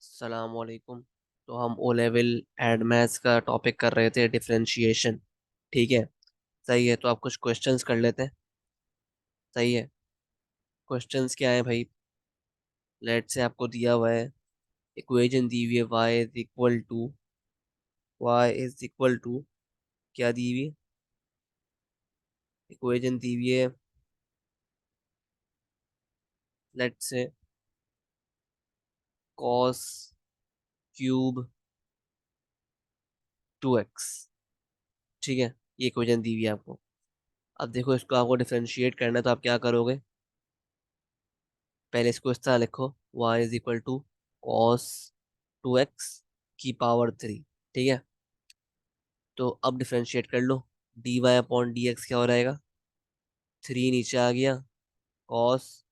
सलामकुम। तो हम ओ लेवल एंड मैथ्स का टॉपिक कर रहे थे, डिफरेंशिएशन। ठीक है। सही है, तो आप कुछ क्वेश्चंस कर लेते हैं। सही है। क्वेश्चंस क्या है भाई? लेट से आपको दिया हुआ है, इक्वेशन दी हुई है y इज इक्वल टू क्या दी हुई है? इक्वेशन दी हुई है, लेट से कॉस क्यूब 2x। ठीक है, ये इक्वेशन दी हुई है आपको। अब देखो, इसको आपको डिफरेंशिएट करना है, तो आप क्या करोगे? पहले इसको इस तरह लिखो, y is equal to cos 2x की पावर 3। ठीक है, तो अब डिफरेंशिएट कर लो। D Y upon D x क्या हो रहेगा? 3 नीचे आ गया, कॉस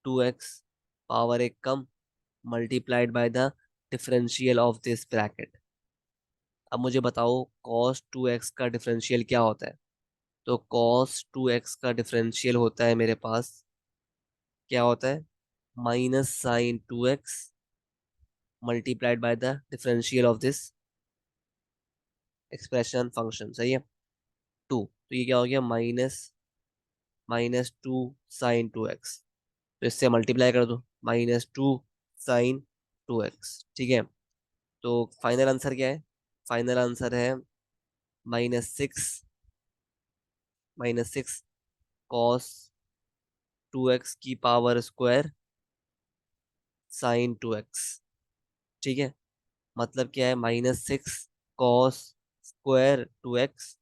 2x पावर एक कम, multiplied by the differential of this bracket. अब मुझे बताओ, कॉस 2x का डिफरेंशियल क्या होता है? तो कॉस 2x का डिफरेंशियल होता है मेरे पास, क्या होता है? -sin 2x multiplied by the differential of this expression function. सही है। 2, तो ये क्या हो गया? -2 sin 2x। तो इससे मल्टीप्लाई कर दो, -2 sin 2x। ठीक है, तो फाइनल आंसर क्या है? फाइनल आंसर है -6 cos 2x की पावर स्क्वायर sin 2x। ठीक है, मतलब क्या है? -6 cos square 2x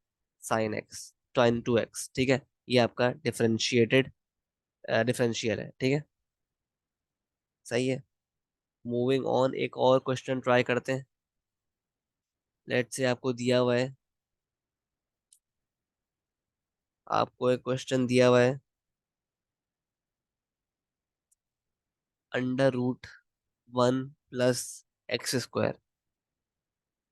sin 2x। ठीक है, ये आपका डिफरेंशिएटेड डिफरेंशियल है। ठीक है, सही है। मूविंग ऑन, एक और क्वेश्चन ट्राई करते हैं। लेट से आपको दिया हुआ है, आपको एक क्वेश्चन दिया हुआ है, under root 1 plus X square.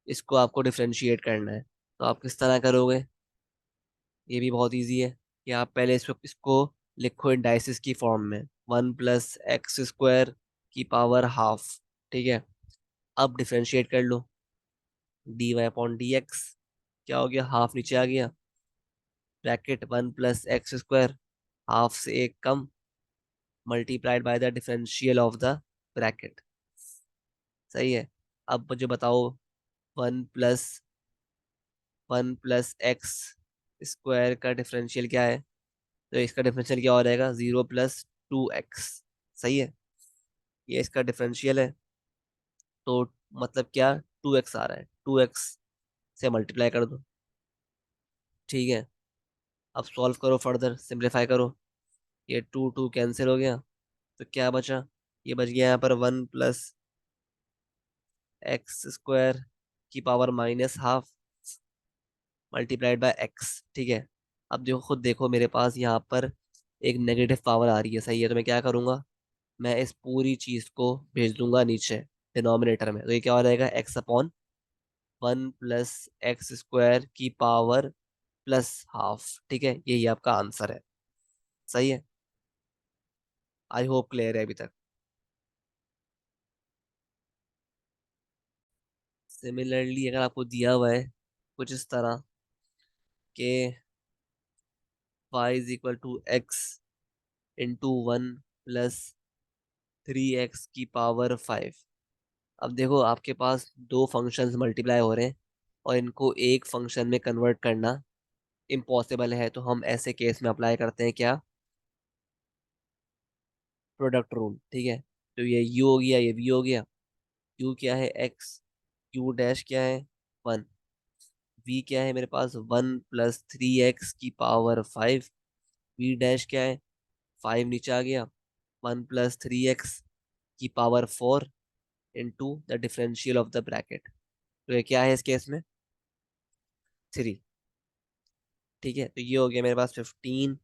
इसको आपको डिफरेंशिएट करना है, तो आप किस तरह करोगे? ये भी बहुत इजी है कि आप पहले इसको लिखो डाइसिस की फॉर्म में, 1 + x² की पावर हाफ। ठीक है, अब डिफरेंशिएट कर लो, d Y upon D x क्या हो गया? हाफ नीचे आ गया, ब्रैकेट 1 + x², हाफ से एक कम, multiplied by the differential of the bracket. सही है। अब मुझे बताओ, वन प्लस 1 + x² का डिफरेंशियल क्या है? तो इसका डिफरेंशियल क्या हो जाएगा? 0 + 2x। सही है, ये इसका डिफरेंशियल है। तो मतलब क्या? 2x आ रहा है, 2x से मल्टीप्लाई कर दो। ठीक है, अब सॉल्व करो, फर्दर सिंप्लीफाई करो। ये 2 कैंसिल हो गया, तो क्या बचा? ये बच गया यहाँ पर 1 + x² की power -half multiplied by x। ठीक है, अब देखो, खुद देखो, मेरे पास यहाँ पर एक नेगेटिव पावर आ रही है। सही है, तो मैं क्या करूंगा? मैं इस पूरी चीज को भेज दूंगा नीचे डिनोमिनेटर में, तो ये क्या हो जाएगा? x/1 + x² की पावर +हाफ। ठीक है, यही आपका आंसर है। सही है, आई होप क्लियर है अभी तक। सिमिलरली अगर आपको दिया हुआ है कुछ इस तरह के, y = 1 + 3x की पावर 5। अब देखो, आपके पास दो फंक्शंस मल्टीप्लाई हो रहे हैं और इनको एक फंक्शन में कन्वर्ट करना इम्पॉसिबल है, तो हम ऐसे केस में अप्लाई करते हैं क्या? Product rule. ठीक है, तो ये u हो गया, ये v हो गया। u क्या है? x, u डैश क्या है? 1। v क्या है मेरे पास? 1 + 3x की पावर 5। v डैश क्या है? 5 नीचे आ गया, 1 + 3x की power 4 into the differential of the bracket. तो ये क्या है इस केस में? 3। ठीक है, तो ये हो गया मेरे पास 15,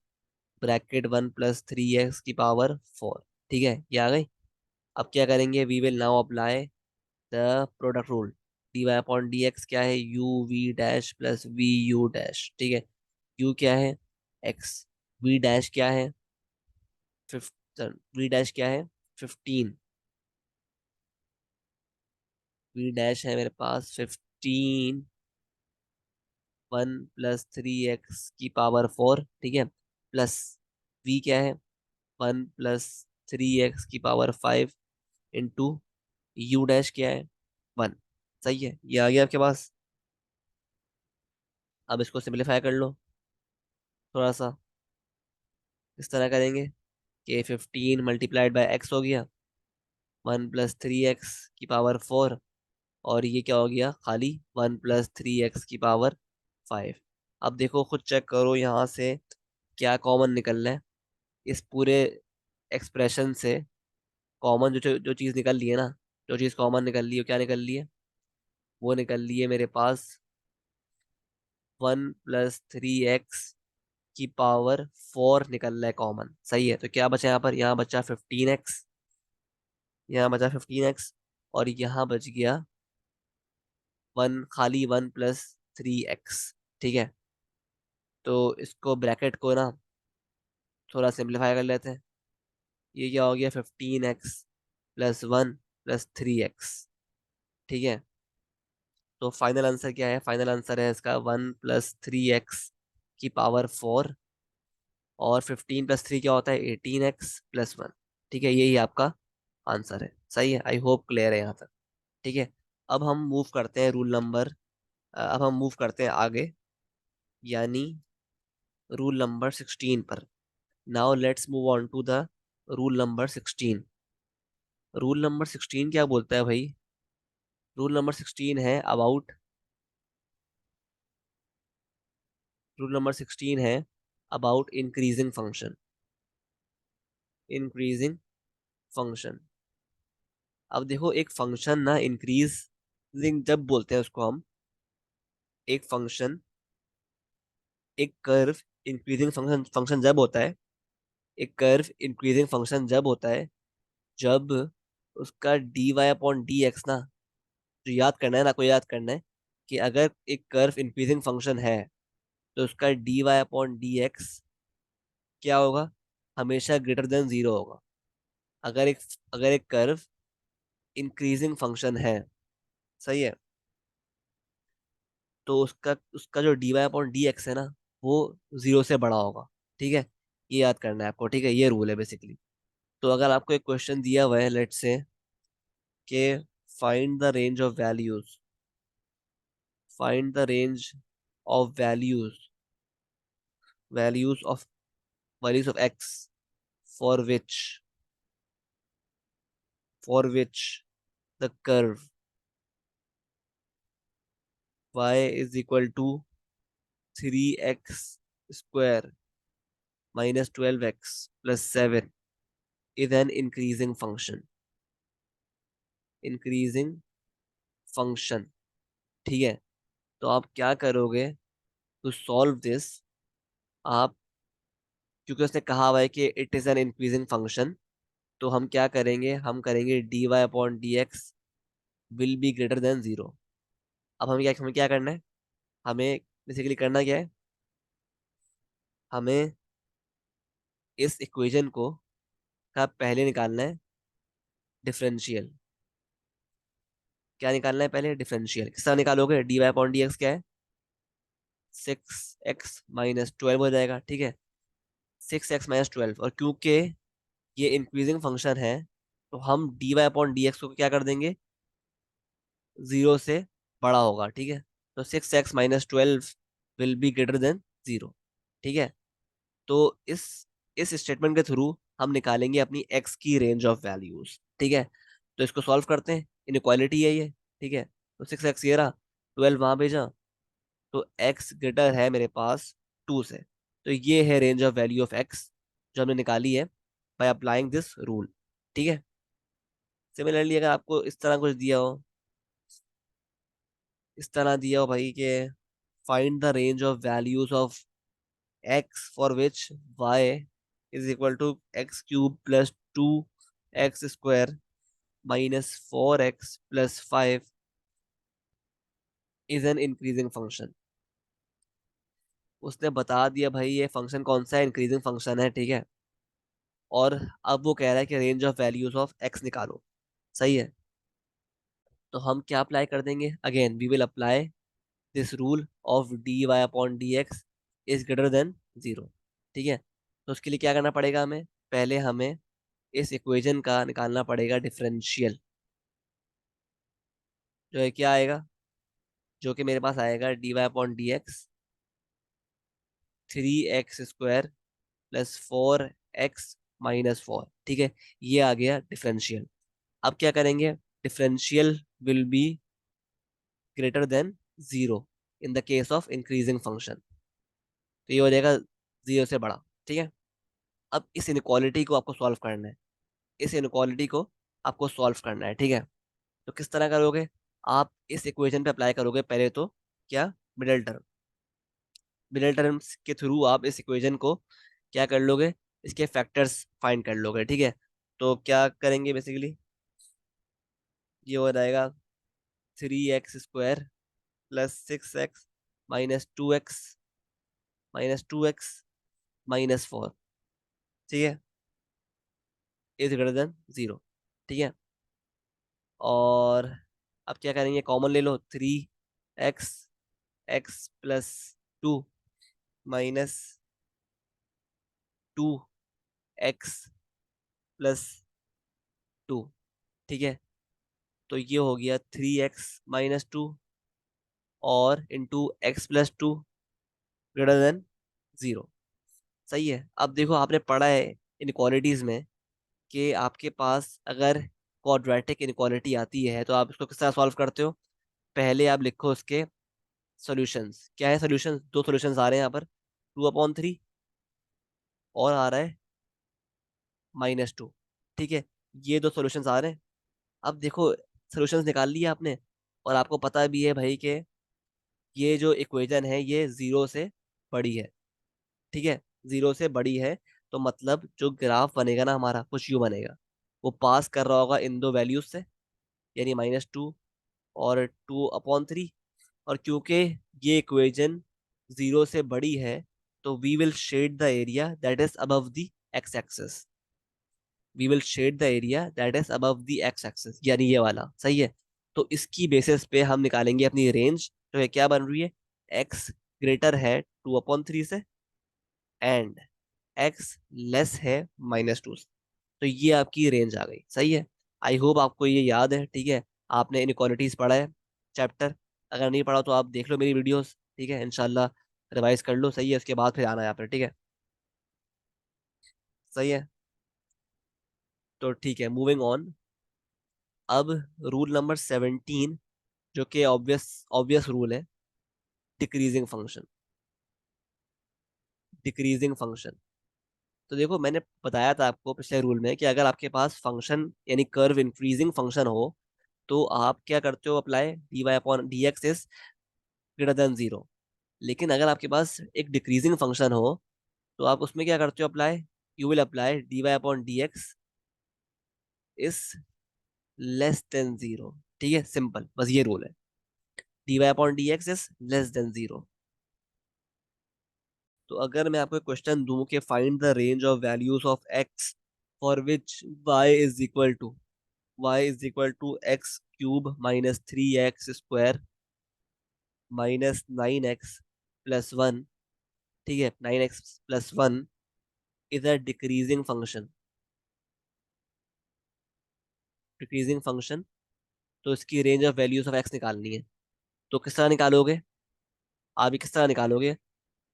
ब्रैकेट 1 + 3x की पावर 4। ठीक है, ये आ गई। अब क्या करेंगे? We will now apply the product rule. D Y upon D x क्या है? U V dash plus V U dash. ठीक है, यू क्या है? एक्स। वी डैश क्या है? फिफ्थ। वी डैश क्या है? 15। वी डैश है मेरे पास 15, 1 + 3x⁴, ठीक है, प्लस वी क्या है, 1 + 3x⁵ इंटू यू डैश क्या है, 1। सही है, ये आ गया आपके पास। अब इसको सिंपलीफाई कर लो थोड़ा सा। इस तरह करेंगे कि 15 × x हो गया, 1 + 3x⁴, और ये क्या हो गया, खाली 1 + 3x⁵। अब देखो खुद चेक करो यहाँ से क्या कॉमन निकल रहा है इस पूरे एक्सप्रेशन से। कॉमन जो जो चीज़ निकल रही है ना, जो चीज़ कॉमन निकल रही है, वो क्या निकल रही है, वो निकल रही है मेरे पास 1 + 3x⁴ निकल रहा है कॉमन। सही है, तो क्या बचा यहाँ पर, यहाँ बचा 15x, यहाँ बचा 15x, और यहाँ बच गया खाली 1 + 3x। ठीक है, तो इसको ब्रैकेट को ना थोड़ा सिंप्लीफाई कर लेते हैं। ये क्या हो गया, 15x + 1 + 3x। ठीक है, तो फाइनल आंसर क्या है, फाइनल आंसर है इसका 1 + 3x⁴, और 15 + 3 क्या होता है, 18x + 1। ठीक है, यही आपका आंसर है। सही है, आई होप क्लियर है यहाँ तक। ठीक है, अब हम मूव करते हैं रूल नंबर, अब हम मूव करते हैं आगे, यानी रूल नंबर 16 पर। Now let's move on to the rule number 16। Rule number 16 क्या बोलता है भाई, रूल नंबर 16 है अबाउट, रूल नंबर 16 है about increasing function, increasing function. अब देखो एक फंक्शन ना इंक्रीजिंग जब बोलते हैं उसको हम, एक फंक्शन, एक कर्व इंक्रीजिंग फंक्शन फंक्शन जब होता है, एक कर्व इंक्रीजिंग फंक्शन जब होता है जब उसका dy/dx ना, जो याद करना है ना, आपको याद करना है कि अगर एक कर्व इंक्रीजिंग फंक्शन है तो उसका dy/dx क्या होगा, हमेशा >0 होगा। अगर एक अगर एक कर्व इंक्रीजिंग फंक्शन है, सही है, तो उसका उसका जो dy/dx है ना, वो 0 से बड़ा होगा। ठीक है, ये याद करना है आपको। ठीक है, ये रूल है बेसिकली। तो अगर आपको एक क्वेश्चन दिया हुआ है, लेट्स से कि find the range of values, find the range of values of x for which the curve y is equal to 3x² minus 12x plus 7 is an increasing function, increasing function। ठीक है, तो आप क्या करोगे to solve this, आप, क्योंकि उसने कहा हुआ है कि it is an increasing function, तो हम क्या करेंगे, हम करेंगे dy/dx विल बी >0। अब हमें क्या करना है, हमें बेसिकली करना क्या है, हमें इस इक्वेशन को का पहले निकालना है डिफरेंशियल। क्या निकालना है पहले, डिफरेंशियल। किस तरह निकालोगे, dy/dx क्या है, 6x - 12 हो जाएगा। ठीक है, 6x - 12, और क्योंकि ये इंक्रीजिंग फंक्शन है तो हम dy/dx को क्या कर देंगे, 0 से बड़ा होगा। ठीक है, तो 6x - 12 विल बी >0। ठीक है, तो इस स्टेटमेंट के थ्रू हम निकालेंगे अपनी x की रेंज ऑफ वैल्यूज। ठीक है, तो इसको सॉल्व करते हैं, इनइक्वालिटी है ये। ठीक है, तो 6x ये रहा, 12 वहां भेजा, तो x ग्रेटर है मेरे पास 2 से। तो ये है range of value of x जो हमने निकाली है बाय अप्लाइंग दिस रूल। ठीक है, सिमिलरली अगर आपको इस तरह कुछ दिया हो, इस तरह दिया हो भाई कि find the range of values of x for which y is equal to x³ + 2x² minus 4x plus 5 is an increasing function. उसने बता दिया भाई ये फंक्शन कौन सा है, इंक्रीजिंग फंक्शन है। ठीक है, और अब वो कह रहा है कि range of values of x निकालो। सही है, तो हम क्या अप्लाई कर देंगे, again we will apply this rule of D Y upon D x is greater than zero. ठीक है, तो उसके लिए क्या करना पड़ेगा हमें, पहले हमें इस इक्वेशन का निकालना पड़ेगा डिफरेंशियल, जो है क्या आएगा, जो कि मेरे पास आएगा D Y upon D X 3x² plus 4x - 4। ठीक है, ये आ गया डिफरेंशियल। अब क्या करेंगे, differential will be greater than zero in the case of increasing function, तो ये हो जाएगा जीरो से बड़ा। ठीक है, अब इस इनक्वालिटी को आपको सॉल्व करना है, इस इनक्वालिटी को आपको सॉल्व करना है। ठीक है, तो किस तरह करोगे, आप इस इक्वेशन पे अप्लाई करोगे पहले तो क्या, मिडिल टर्म, मिडिल टर्म्स के थ्रू आप इस इक्वेशन को क्या कर लोगे, इसके फैक्टर्स फाइंड कर लोगे। ठीक है, तो क्या करेंगे बेसिकली, ये हो जाएगा 3x² प्लस 6x -2x -4। ठीक है, इज ग्रेटर देन जीरो। ठीक है, और अब क्या करेंगे, कॉमन ले लो, 3x x+2 -2x+2। ठीक है, तो ये हो गया 3x - 2 और into x+2 greater than zero. सही है, अब देखो आपने पढ़ा है इनक्वालिटीज में कि आपके पास अगर क्वाड्रेटिक इनक्वालिटी आती है तो आप इसको किस तरह सॉल्व करते हो, पहले आप लिखो उसके सॉल्यूशंस। क्या है सॉल्यूशंस, दो सॉल्यूशंस आ रहे हैं यहाँ पर, 2/3 और आ रहा है -2। ठीक है, ये दो सॉल्यूशंस आ रहे हैं। अब देखो सॉल्यूशंस निकाल लिया आपने, और आपको पता भी है भाई कि ये जो इक्वेशन है ये जीरो से बड़ी है। ठीक है, जीरो से बड़ी है, तो मतलब जो ग्राफ बनेगा ना हमारा, कुछ यूं बनेगा, वो पास कर रहा होगा इन दो वैल्यूज से, यानी -2 और 2/3। और क्योंकि ये इक्वेशन जीरो से बड़ी है, तो we will shade the area that is above the X axis, we will shade the area that is above the X axis, यानी ये वाला। सही है, तो इसकी बेसिस पे हम निकालेंगे अपनी रेंज, जो है क्या बन रही है, एक्स ग्रेटर है 2/3 से एंड एक्स लेस है -2 से। तो ये आपकी रेंज आ गई। सही है, आई होप आपको ये याद है। ठीक है, आपने इनक्वालिटीज पढ़ा है चैप्टर, अगर नहीं पढ़ा तो आप देख लो मेरी वीडियोस। ठीक है, इंशाल्लाह रिवाइज कर लो। सही है, उसके बाद फिर आना यहाँ पर। ठीक है, सही है, तो ठीक है, मूविंग ऑन। अब रूल नंबर 17, जो कि ऑब्वियस ऑब्वियस रूल है, डिक्रीजिंग फंक्शन, डिक्रीजिंग फंक्शन। तो देखो मैंने बताया था आपको पिछले रूल में कि अगर आपके पास फंक्शन यानी कर्व इंक्रीजिंग फंक्शन हो, तो आप क्या करते हो, apply D Y upon D x is greater than zero. लेकिन अगर आपके पास एक डिक्रीजिंग फंक्शन हो, तो आप उसमें क्या करते हो, apply, you will apply D Y upon D x is less than zero. ठीक है, सिंपल, बस ये रूल है, d Y upon D x is less than zero. तो अगर मैं आपको क्वेश्चन दूं कि find the range of values of x for which y is equal to x³ -3x² -9x+1। ठीक है, 9x+1 is a decreasing function, decreasing function. तो इसकी range of values of x निकालनी है, तो किस तरह निकालोगे, आप ये किस तरह निकालोगे,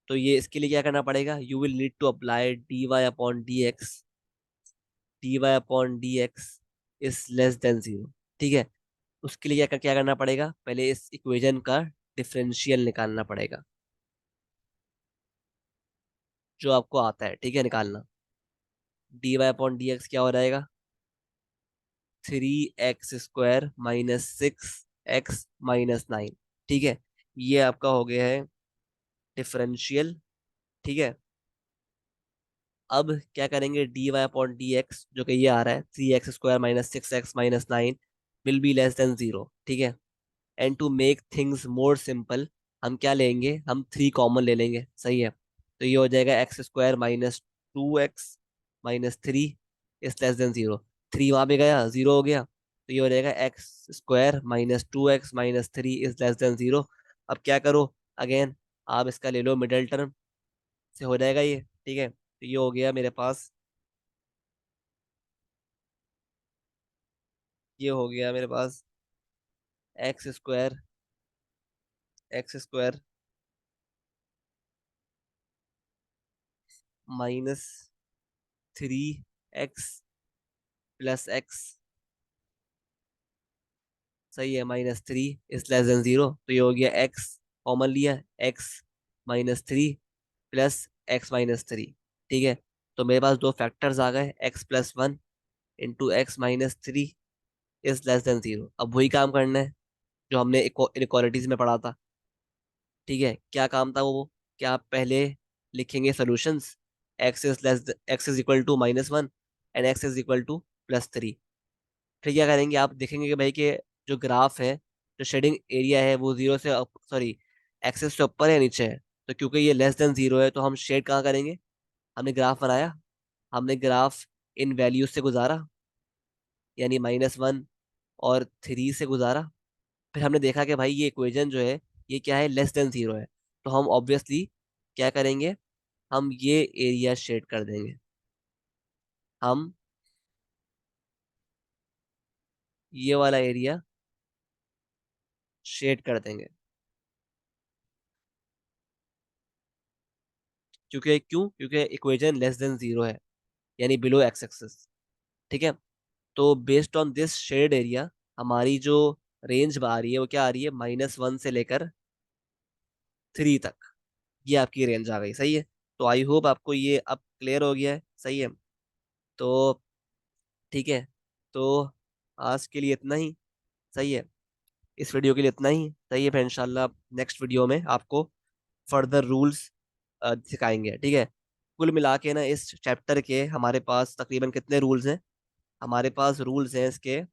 तो ये इसके लिए क्या करना पड़ेगा, you will need to apply dy upon dx is less than zero. ठीक है, उसके लिए क्या क्या करना पड़ेगा, पहले इस इक्वेशन का डिफरेंशियल निकालना पड़ेगा, जो आपको आता है। ठीक है, निकालना, dy अपॉन dx क्या हो जाएगा, 3x² -6x - 9। ठीक है, ये आपका हो गया है डिफरेंशियल। ठीक है, अब क्या करेंगे, dy अपॉन dx, जो कि ये आ रहा है 3x² -6x - 9 will be less than zero. ठीक है, and to make things more simple, हम क्या लेंगे, हम 3 कॉमन ले लेंगे। सही है, तो ये हो जाएगा x² -2x - 3 is less than zero. 3 वहां पे गया, जीरो हो गया, तो ये हो जाएगा x² - 2x - 3 > 0। अब क्या करो, अगेन आप इसका ले लो मिडल टर्म, से हो जाएगा ये, ठीक है। तो ये हो गया मेरे पास, ये हो गया मेरे पास x² -3x + x, सही है, -3 > 0। तो ये हो गया x, कॉमन लिया, x - 3 + x - 3, ठीक है। तो मेरे पास दो फैक्टर्स आ गए, x+1 इंटू x - 3 > 0। अब वही काम करना है जो हमने इनइक्वालिटीज में पढ़ा था, ठीक है। क्या काम था वो, क्या आप पहले लिखेंगे solutions, x is equal to -1 and x is equal to +3। फिर क्या करेंगे, आप देखेंगे कि भाई के जो ग्राफ है, जो शेडिंग एरिया है वो जीरो से, सॉरी, एक्सेस से ऊपर है नीचे है। तो क्योंकि ये <0 है तो हम शेड कहाँ करेंगे, हमने ग्राफ बनाया, हमने ग्राफ इन वैल्यूज से गुजारा, यानी -1 और 3 से गुजारा। फिर हमने देखा कि भाई ये इक्वेशन जो है ये क्या है, <0 है। तो हम ऑब्वियसली क्या करेंगे, हम ये एरिया शेड कर देंगे, हम ये वाला एरिया शेड कर देंगे। क्योंकि इक्वेशन <0 है, यानी बिलो एक्स एक्सिस, ठीक है। तो based on this shade area, हमारी जो रेंज आ रही है वो क्या आ रही है, -1 से लेकर 3 तक, ये आपकी रेंज आ गई, सही है। तो आई होप आपको ये अब क्लियर हो गया है, सही है। तो ठीक है, तो आज के लिए इतना ही, सही है। इस वीडियो के लिए इतना ही, सही है। फिर इंशाल्लाह नेक्स्ट वीडियो में आपको फर्दर रूल्स सिखाएंगे, ठीक है। कुल मिला के ना इस चैप्टर के हमारे पास तकरीबन कितने रूल्स हैं, हमारे पास रूल्स हैं इसके,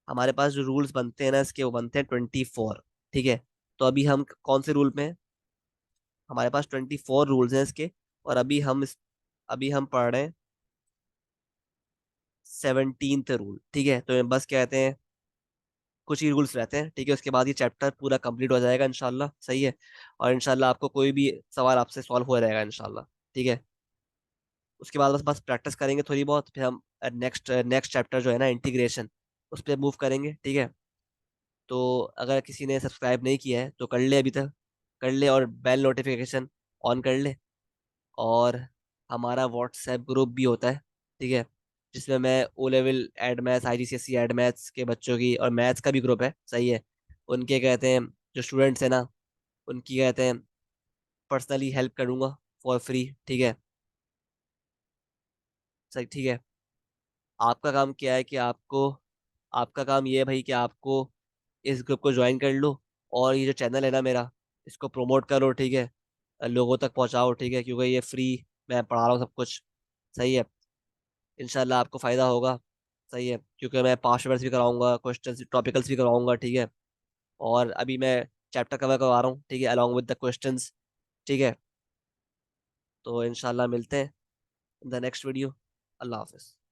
हमारे पास जो रूल्स बनते हैं ना इसके, वो बनते हैं 24, ठीक है। तो अभी हम कौन से रूल में हैं, हमारे पास 24 रूल्स हैं इसके, और अभी हम पढ़ रहे हैं 17th रूल, ठीक है। तो बस कहते हैं कुछ ही रूल्स रहते हैं, ठीक है। उसके बाद ये चैप्टर पूरा कंप्लीट हो जाएगा इंशाल्लाह, सही है। और इंशाल्लाह आपको कोई भी सवाल आपसे सॉल्व हो जाएगा इंशाल्लाह, ठीक है। उसके बाद बस बस प्रैक्टिस करेंगे थोड़ी बहुत, फिर हम नेक्स्ट नेक्स्ट चैप्टर जो है ना इंटीग्रेशन, उस पर मूव करेंगे, ठीक है। तो अगर किसी ने सब्सक्राइब नहीं किया है तो कर ले, अभी तक कर ले, और बेल नोटिफिकेशन ऑन कर ले। और हमारा व्हाट्सएप ग्रुप भी होता है, ठीक है, जिसमें मैं O level add maths, IGCSE add maths के बच्चों की, और मैथ्स का भी ग्रुप है, सही है। उनके कहते हैं, जो स्टूडेंट्स हैं ना, उनकी कहते हैं पर्सनली हेल्प करूंगा फॉर फ्री, ठीक है। सही, ठीक है। आपका काम क्या है कि आपका काम ये है भाई कि आपको इस ग्रुप को ज्वाइन कर लो, और ये जो चैनल है ना मेरा, इसको प्रमोट करो, ठीक है। लोगों तक पहुंचाओ, ठीक है, क्योंकि ये फ्री मैं पढ़ा रहा हूँ सब कुछ, सही है। इंशाल्लाह आपको फायदा होगा, सही है, क्योंकि मैं पास्ट पेपर्स भी कराऊंगा, क्वेश्चंस टॉपिकल्स भी कराऊंगा, ठीक है। और अभी मैं चैप्टर कवर करवा रहा हूँ, ठीक है, अलॉन्ग विद द क्वेश्चंस, ठीक है। तो इंशाल्लाह मिलते हैं in the next video. Allah Hafiz.